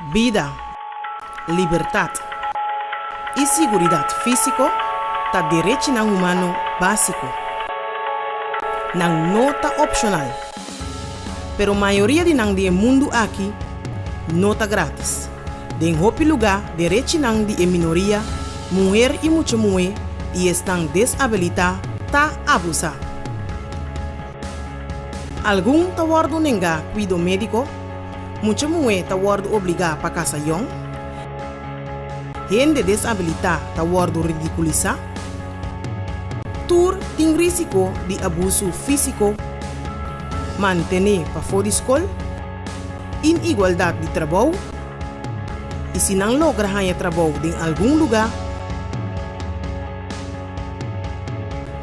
vida, libertad e seguridad físico ta direito ng humano básico. Nang nota opcional. Pero maioria de nang di mundo aqui nota grátis. Den hopi lugar direito nang di minoria, mulher e mucha mulher e estão desabilitadas ta abusar. Algum tawardo nenga cuido médico, mucha mulher tawardo obrigar pa casa yon. Gente desabilitada tawardo ridiculizar. Tur tem risco de abuso físico, manter para fora de escola, inigualdade de trabalho, e se não logra ganhar trabalho em algum lugar,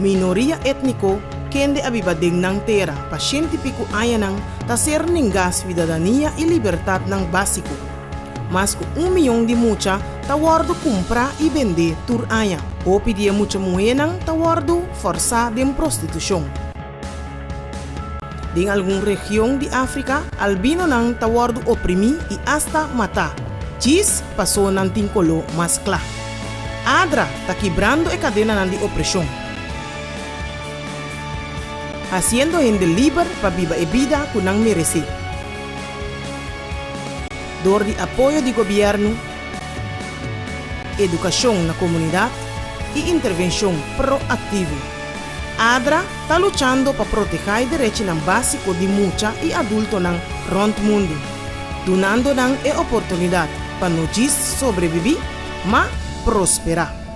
minoria étnico kende abibadeng ng terra pa siyentipiko ayanang taser ningas cidadania e liberdade ng básico. Mas kung 1 milhão de mucha tawardo comprar e vender tur aya, o pedia mucha mulher ng tawardo força de prostituição. Em alguma região de África, albino ng tawardo oprimi e hasta matar. Chis passou ng tinkolo mas kla. Adra ta quebrando a cadena ng de opressão. Haciendo gente libre para viva e vida que não merece. Door de apoio do governo, educação na comunidade e intervenção proativa. ADRA está lutando para proteger o direito básico de mucha e adulto ng rond mundo, donando ng oportunidade para não sobreviver, mas prosperar.